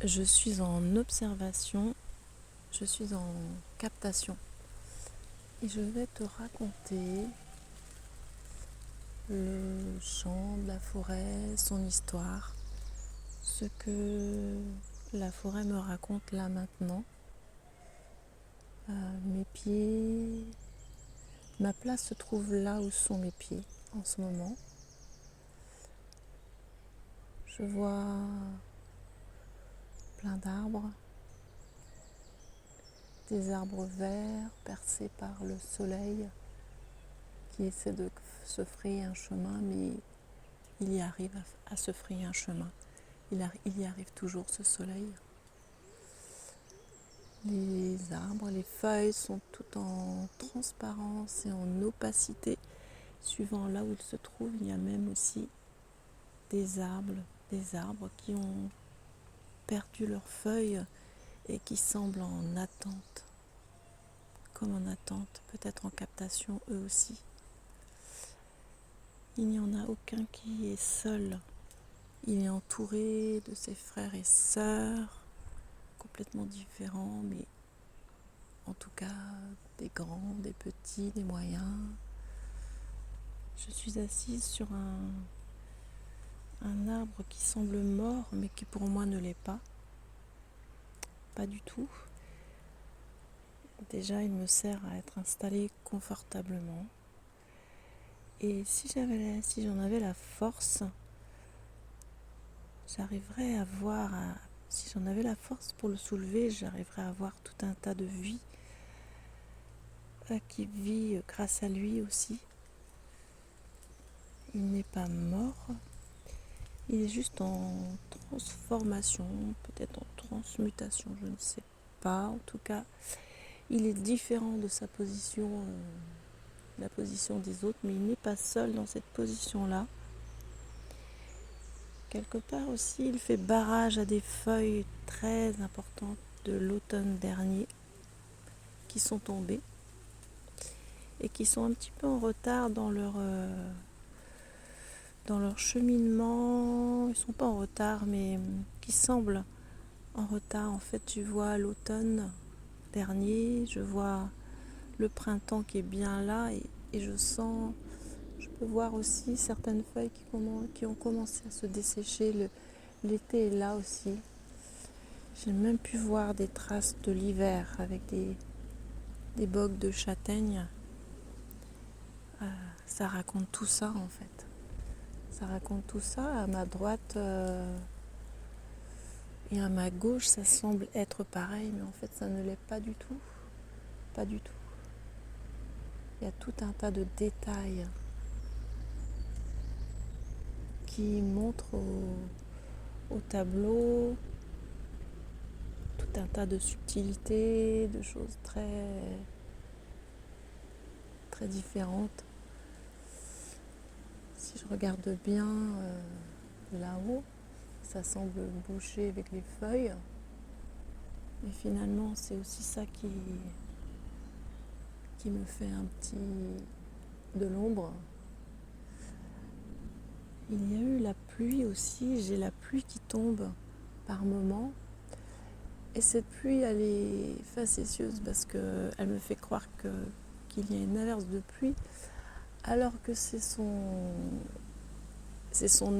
Je suis en observation, je suis en captation et je vais te raconter le chant de la forêt, son histoire, ce que la forêt me raconte là maintenant. Mes pieds, ma place se trouve là où sont mes pieds en ce moment. Je vois plein d'arbres, des arbres verts percés par le soleil qui essaie de se frayer un chemin, mais il y arrive à se frayer un chemin. Il y arrive toujours, ce soleil. Les arbres, les feuilles sont toutes en transparence et en opacité. Suivant là où ils se trouvent, il y a même aussi des arbres qui ont perdu leurs feuilles et qui semblent en attente, comme en attente, peut-être en captation eux aussi. Il n'y en a aucun qui est seul. Il est entouré de ses frères et sœurs, complètement différents, mais en tout cas des grands, des petits, des moyens. Je suis assise sur un arbre qui semble mort, mais qui pour moi ne l'est pas. Pas du tout. Déjà, il me sert à être installée confortablement. Et si j'en avais la force, j'arriverais à voir, si j'en avais la force pour le soulever, j'arriverais à voir tout un tas de vie qui vit grâce à lui aussi. Il n'est pas mort, il est juste en transformation, peut-être en transmutation, je ne sais pas. En tout cas, il est différent de sa position, la position des autres, mais il n'est pas seul dans cette position-là. Quelque part aussi, il fait barrage à des feuilles très importantes de l'automne dernier qui sont tombées et qui sont un petit peu en retard dans leur cheminement. Ils ne sont pas en retard, mais qui semblent en retard. En fait, tu vois l'automne dernier, je vois le printemps qui est bien là et je peux voir aussi certaines feuilles qui ont commencé à se dessécher. L'été est là aussi. J'ai même pu voir des traces de l'hiver avec des bogues de châtaigne. Ça raconte tout ça en fait. Ça raconte tout ça. À ma droite et à ma gauche, ça semble être pareil, mais en fait, ça ne l'est pas du tout. Pas du tout. Il y a tout un tas de détails qui montrent au tableau tout un tas de subtilités, de choses très, très différentes. Si je regarde bien là-haut, ça semble bouger avec les feuilles. Mais finalement, c'est aussi ça qui me fait un petit de l'ombre. Il y a eu la pluie aussi, j'ai la pluie qui tombe par moments. Et cette pluie, elle est facétieuse parce qu'elle me fait croire qu'il y a une averse de pluie, alors que c'est son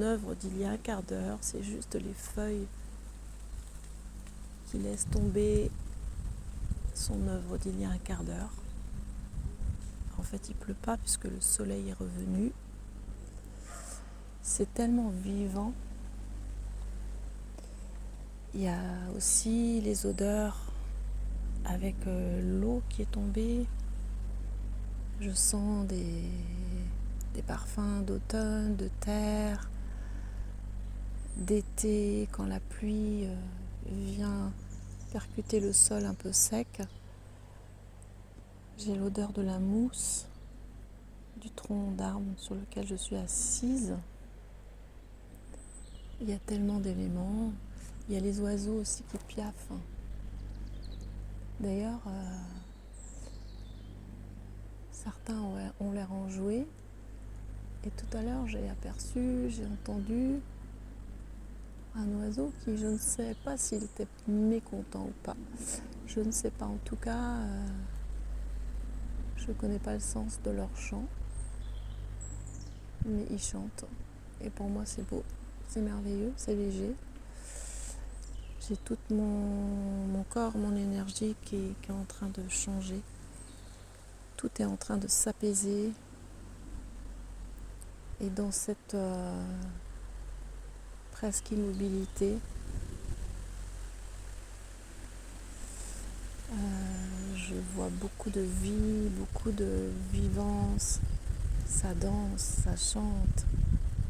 œuvre d'il y a un quart d'heure, c'est juste les feuilles qui laissent tomber son œuvre d'il y a un quart d'heure. En fait, il ne pleut pas puisque le soleil est revenu. C'est tellement vivant. Il y a aussi les odeurs avec l'eau qui est tombée. Je sens des parfums d'automne, de terre, d'été, quand la pluie vient percuter le sol un peu sec. J'ai l'odeur de la mousse, du tronc d'arbre sur lequel je suis assise. Il y a tellement d'éléments. Il y a les oiseaux aussi qui piaffent. D'ailleurs, certains ont l'air enjoués. Et tout à l'heure, j'ai entendu un oiseau qui, je ne sais pas s'il était mécontent ou pas. Je ne sais pas, en tout cas, je ne connais pas le sens de leur chant, mais ils chantent. Et pour moi, c'est beau, c'est merveilleux, c'est léger. J'ai tout mon corps, mon énergie qui est en train de changer. Tout est en train de s'apaiser. Et dans cette presque immobilité, je vois beaucoup de vie, beaucoup de vivance. Ça danse, ça chante,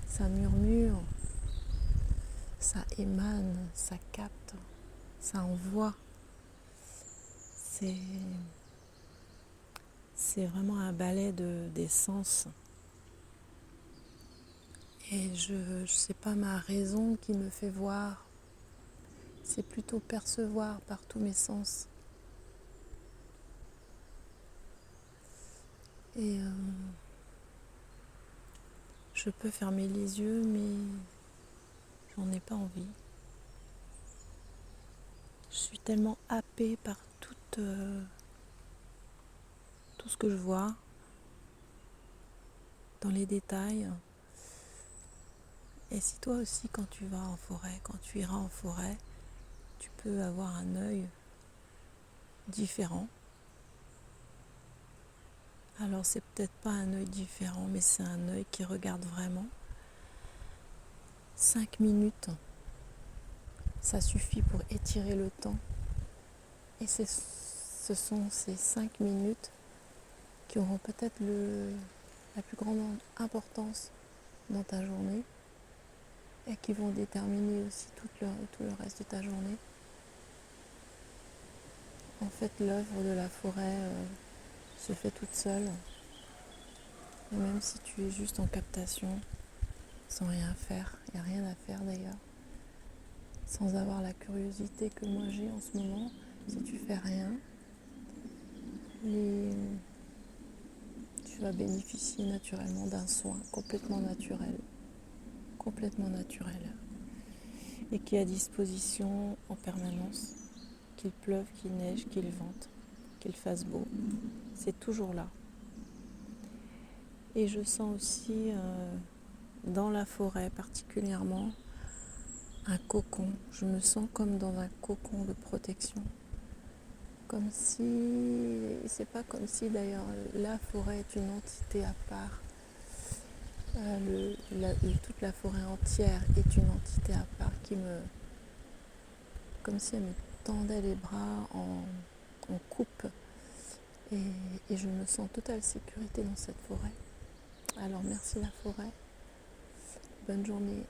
ça murmure, ça émane, ça capte, ça envoie. C'est vraiment un ballet des sens. Et je sais pas ma raison qui me fait voir, c'est plutôt percevoir par tous mes sens. Et je peux fermer les yeux, mais j'en ai pas envie. Je suis tellement happée par tout ce que je vois dans les détails. Et si toi aussi, quand tu vas en forêt, quand tu iras en forêt, tu peux avoir un œil différent. Alors c'est peut-être pas un œil différent, mais c'est un œil qui regarde vraiment. 5 minutes, ça suffit pour étirer le temps. Et ce sont ces 5 minutes qui auront peut-être la plus grande importance dans ta journée et qui vont déterminer aussi tout le reste de ta journée. En fait, l'œuvre de la forêt se fait toute seule. Et même si tu es juste en captation, sans rien faire, il n'y a rien à faire d'ailleurs, sans avoir la curiosité que moi j'ai en ce moment, si tu fais rien, tu vas bénéficier naturellement d'un soin complètement naturel, et qui est à disposition en permanence, qu'il pleuve, qu'il neige, qu'il vente, qu'il fasse beau, c'est toujours là. Et je sens aussi dans la forêt particulièrement un cocon. Je me sens comme dans un cocon de protection. Comme si, c'est pas comme si d'ailleurs la forêt est une entité à part. Toute la forêt entière est une entité à part comme si elle me tendait les bras en coupe. Et je me sens en totale sécurité dans cette forêt. Alors merci la forêt. Bonne journée.